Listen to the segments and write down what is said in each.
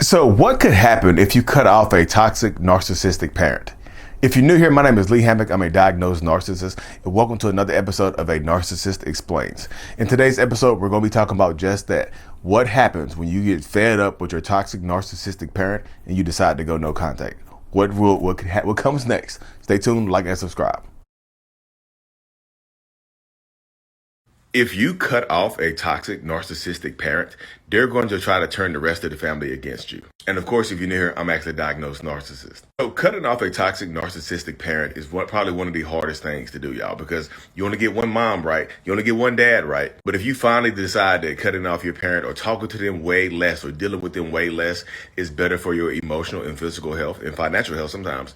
So what could happen if you cut off a toxic narcissistic parent? If you're new here, my name is Lee Hammock. I'm a diagnosed narcissist, and welcome to another episode of A Narcissist Explains. In today's episode, we're going to be talking about just that. What happens when you get fed up with your toxic narcissistic parent and you decide to go no contact? What comes next? Stay tuned, like, and subscribe. If you cut off a toxic narcissistic parent, they're going to try to turn the rest of the family against you. And of course, if you're new here, I'm actually a diagnosed narcissist. So cutting off a toxic narcissistic parent is probably one of the hardest things to do, y'all, because you only get one mom right, you only get one dad right. But if you finally decide that cutting off your parent or talking to them way less or dealing with them way less is better for your emotional and physical health and financial health sometimes,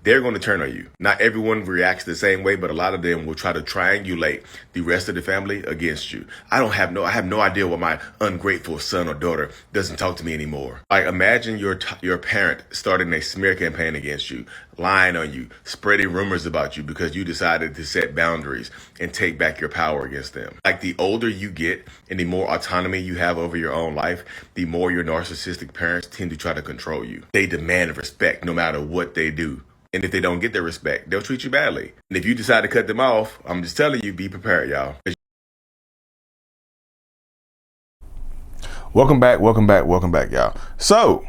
they're going to turn on you. Not everyone reacts the same way, but a lot of them will try to triangulate the rest of the family against you. I have no idea why my ungrateful son or daughter doesn't talk to me anymore. Like, imagine your parent starting a smear campaign against you, lying on you, spreading rumors about you because you decided to set boundaries and take back your power against them. Like, the older you get and the more autonomy you have over your own life, the more your narcissistic parents tend to try to control you. They demand respect no matter what they do. And if they don't get their respect, they'll treat you badly. And if you decide to cut them off, I'm just telling you, be prepared, y'all. Welcome back, y'all. So,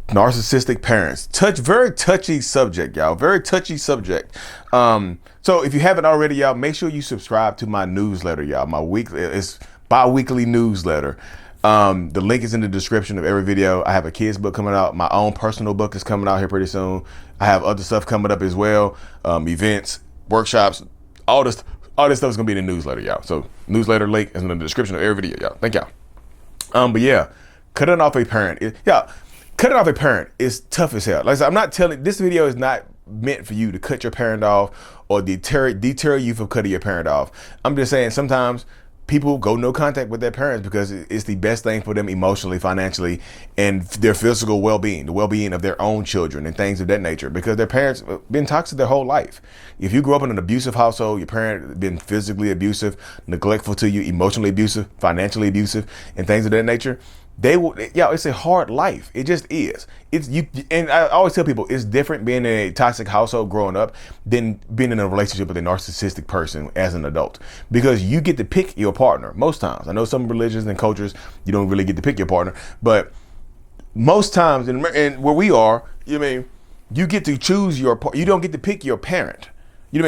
narcissistic parents. Very touchy subject, y'all. Very touchy subject. So if you haven't already, y'all, make sure you subscribe to my newsletter, y'all. It's bi-weekly newsletter. The link is in the description of every video. I have a kid's book coming out. My own personal book is coming out here pretty soon. I have other stuff coming up as well. Events, workshops, all this stuff is gonna be in the newsletter, y'all. So newsletter link is in the description of every video, y'all. Thank y'all. But yeah, cutting off a parent is tough as hell. Like I said, this video is not meant for you to cut your parent off or deter you from cutting your parent off. I'm just saying sometimes people go no contact with their parents because it's the best thing for them emotionally, financially, and their physical well-being, the well-being of their own children and things of that nature, because their parents have been toxic their whole life. If you grew up in an abusive household, your parent has been physically abusive, neglectful to you, emotionally abusive, financially abusive, and things of that nature, it's a hard life. It just is. And I always tell people it's different being in a toxic household growing up than being in a relationship with a narcissistic person as an adult, because you get to pick your partner most times. I know some religions and cultures you don't really get to pick your partner, but most times, and where we are, you get to choose your partner. You don't get to pick your parent. You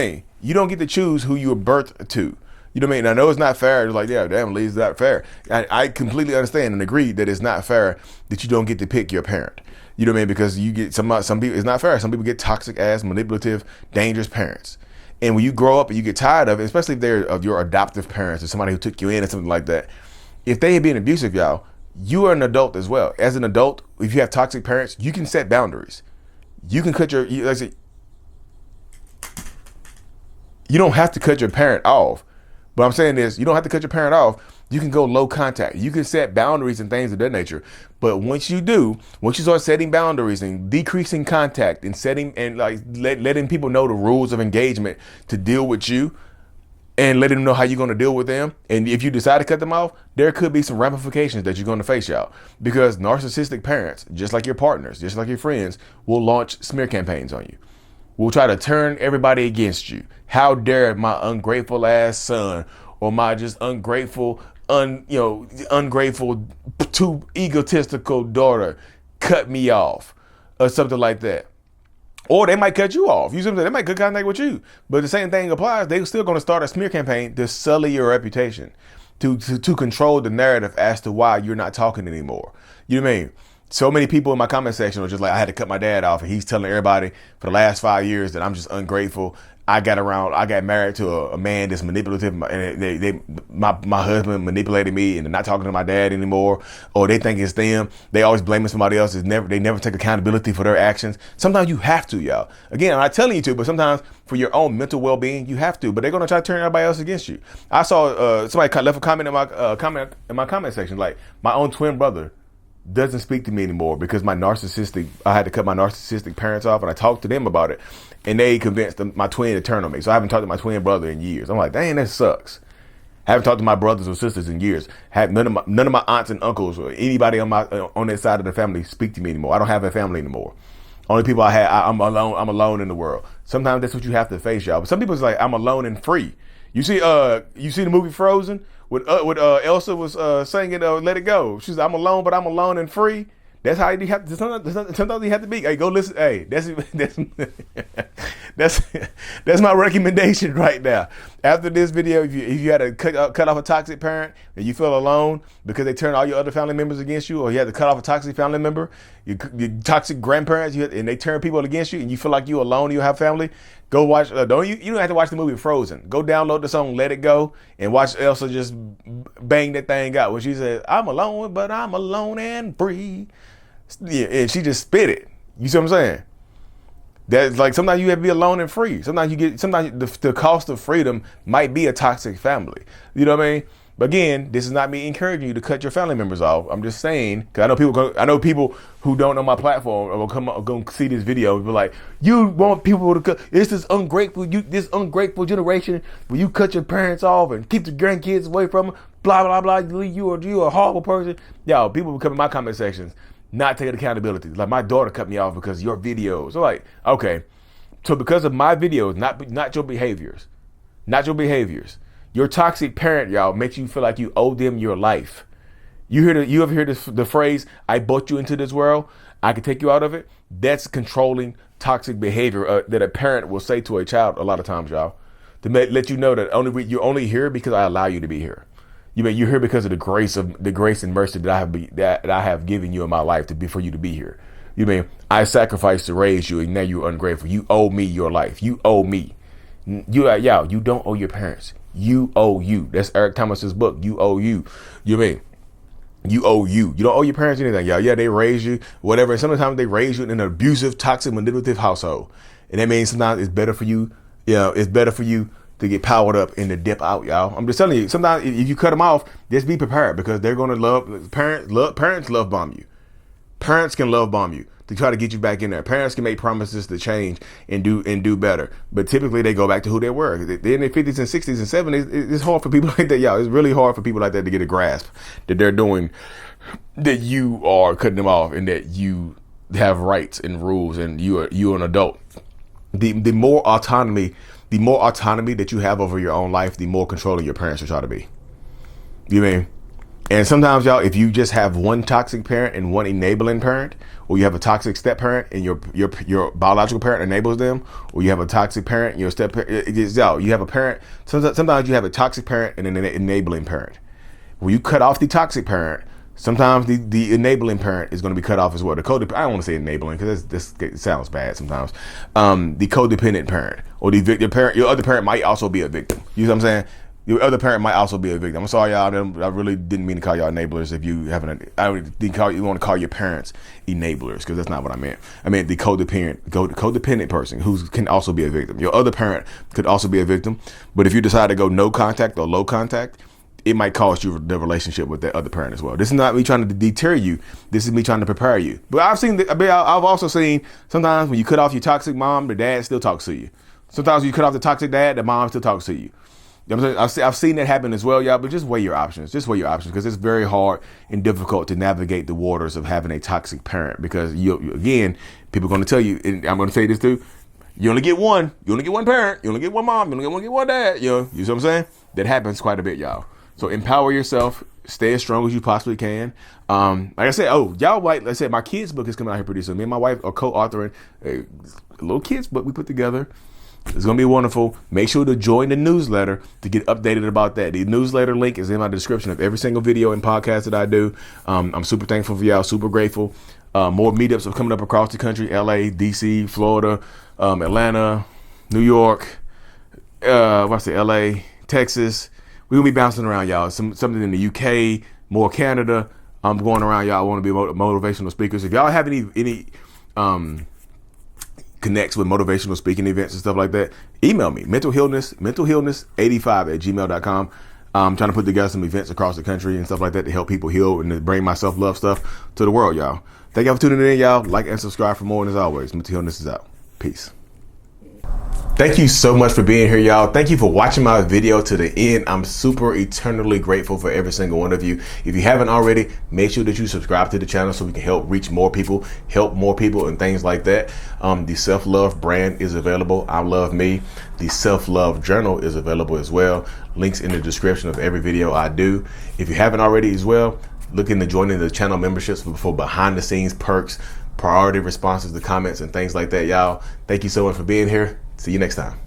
don't get to choose who you were birthed to. You know what I mean? I know it's not fair. It's like, yeah, damn, Lee, it's not fair. I completely understand and agree that it's not fair that you don't get to pick your parent. You know what I mean? Because you get some people, it's not fair. Some people get toxic ass, manipulative, dangerous parents. And when you grow up and you get tired of it, especially if they're of your adoptive parents or somebody who took you in or something like that, if they had been abusive, y'all, you are an adult as well. As an adult, if you have toxic parents, you can set boundaries. You can cut you don't have to cut your parent off. But I'm saying this, you don't have to cut your parent off. You can go low contact. You can set boundaries and things of that nature. But once you start setting boundaries and decreasing contact and letting people know the rules of engagement to deal with you and letting them know how you're going to deal with them. And if you decide to cut them off, there could be some ramifications that you're going to face, y'all. Because narcissistic parents, just like your partners, just like your friends, will launch smear campaigns on you. Will try to turn everybody against you. How dare my ungrateful ass son or my just ungrateful, too egotistical daughter cut me off or something like that. Or they might cut you off. They might cut contact with you. But the same thing applies. They're still going to start a smear campaign to sully your reputation, to control the narrative as to why you're not talking anymore. You know what I mean? So many people in my comment section are just like, I had to cut my dad off, and he's telling everybody for the last 5 years that I'm just ungrateful. I got married to a man that's manipulative, and my husband manipulated me, and they're not talking to my dad anymore, or they think it's them. They always blaming somebody else. They never take accountability for their actions. Sometimes you have to, y'all. Again, I'm not telling you to, but sometimes for your own mental well-being, you have to. But they're gonna try to turn everybody else against you. I saw somebody left a comment in my comment section, like, my own twin brother doesn't speak to me anymore because I had to cut my narcissistic parents off, and I talked to them about it, and they convinced my twin to turn on me. So I haven't talked to my twin brother in years. I'm like, dang, that sucks. Haven't talked to my brothers or sisters in years. Have none of my aunts and uncles or anybody on that side of the family speak to me anymore. I don't have a family anymore. Only people I had, I'm alone. I'm alone in the world. Sometimes that's what you have to face, y'all. But some people's like, I'm alone and free. You see the movie Frozen with Elsa was singing "Let It Go." She's like, I'm alone, but I'm alone and free. That's how you have to. Sometimes you have to be. Hey, go listen. Hey, that's my recommendation right now. After this video, if you had to cut off a toxic parent and you feel alone because they turn all your other family members against you, or you had to cut off a toxic family member, your toxic grandparents, and they turn people against you, and you feel like you're alone, you have family. Go watch. You don't have to watch the movie Frozen. Go download the song "Let It Go" and watch Elsa just bang that thing out when she says, "I'm alone, but I'm alone and free." Yeah, and she just spit it. You see what I'm saying? That's like sometimes you have to be alone and free. Sometimes the cost of freedom might be a toxic family. You know what I mean? But again, this is not me encouraging you to cut your family members off. I'm just saying, because I know people who don't know my platform or will go see this video and be like, you want people to cut, it's this ungrateful generation where you cut your parents off and keep the grandkids away from them, blah, blah, blah, you are a horrible person. Yo, people will come in my comment sections, not taking accountability. Like, my daughter cut me off because of your videos. So like, okay, so because of my videos, not your behaviors, your toxic parent, y'all, makes you feel like you owe them your life. You ever hear the phrase, I brought you into this world, I can take you out of it? That's controlling toxic behavior that a parent will say to a child a lot of times, y'all, to let you know that you're only here because I allow you to be here. You're here because of the grace and mercy that I have given you in my life for you to be here. You mean I sacrificed to raise you, and now you're ungrateful. You owe me your life. You owe me. You don't owe your parents. You owe you. That's Eric Thomas's book. You owe you. You mean you owe you. You don't owe your parents anything, y'all. Yeah, they raised you, whatever. And sometimes they raise you in an abusive, toxic, manipulative household, and that means sometimes it's better for you. It's better for you to get powered up and to dip out, y'all. I'm just telling you, sometimes if you cut them off, just be prepared, because they're going to parents love bomb you. Parents can love bomb you to try to get you back in there. Parents can make promises to change and do better, but typically they go back to who they were. They're in their 50s and 60s and 70s. It's hard for people like that, y'all. It's really hard for people like that to get a grasp that they're doing, that you are cutting them off, and that you have rights and rules, and you're an adult. The more autonomy that you have over your own life, the more controlling your parents will try to be. You mean? And sometimes, y'all, if you just have one toxic parent and one enabling parent, or you have a toxic step parent and your biological parent enables them, or you have a toxic parent and your step parent, you have a parent. Sometimes you have a toxic parent and an enabling parent. When you cut off the toxic parent, sometimes the enabling parent is going to be cut off as well. I don't want to say enabling, because this sounds bad sometimes. The codependent parent or the victim parent. Your other parent might also be a victim. You know what I'm saying? Your other parent might also be a victim. I'm sorry, y'all. I really didn't mean to call y'all enablers. If you haven't, you want to call your parents enablers, because that's not what I meant. I meant the codependent person who can also be a victim. Your other parent could also be a victim, but if you decide to go no contact or low contact, it might cost you the relationship with that other parent as well. This is not me trying to deter you. This is me trying to prepare you. But I've also seen sometimes when you cut off your toxic mom, the dad still talks to you. Sometimes when you cut off the toxic dad, the mom still talks to you. You know what I'm saying? I've seen that happen as well, y'all. But just weigh your options. Because it's very hard and difficult to navigate the waters of having a toxic parent. Because again, people are going to tell you, and I'm going to say this too. You only get one. You only get one parent. You only get one mom. You only get one dad. You see what I'm saying? That happens quite a bit, y'all. So empower yourself. Stay as strong as you possibly can. Like I said, like I said, my kids book is coming out here pretty soon. Me and my wife are co-authoring a little kids book we put together. It's going to be wonderful. Make sure to join the newsletter to get updated about that. The newsletter link is in my description of every single video and podcast that I do. I'm super thankful for y'all, super grateful. More meetups are coming up across the country: LA, DC, Florida, Atlanta, New York, LA, Texas. We're going to be bouncing around, y'all. Something in the UK, more Canada. I'm going around, y'all. I want to be motivational speakers. If y'all have any connects with motivational speaking events and stuff like that, email me, mentalhealness85@gmail.com. I'm trying to put together some events across the country and stuff like that to help people heal and to bring my self-love stuff to the world, y'all. Thank y'all for tuning in, y'all. Like and subscribe for more, and as always, Mental Healness is out. Peace. Thank you so much for being here, y'all. Thank you for watching my video to the end. I'm super eternally grateful for every single one of you. If you haven't already, make sure that you subscribe to the channel so we can help reach more people, and things like that. The self-love brand is available. I Love Me. The self-love journal is available as well. Links in the description of every video I do. If you haven't already as well, look into joining the channel memberships for behind the scenes perks, priority responses to comments and things like that, y'all. Thank you so much for being here. See you next time.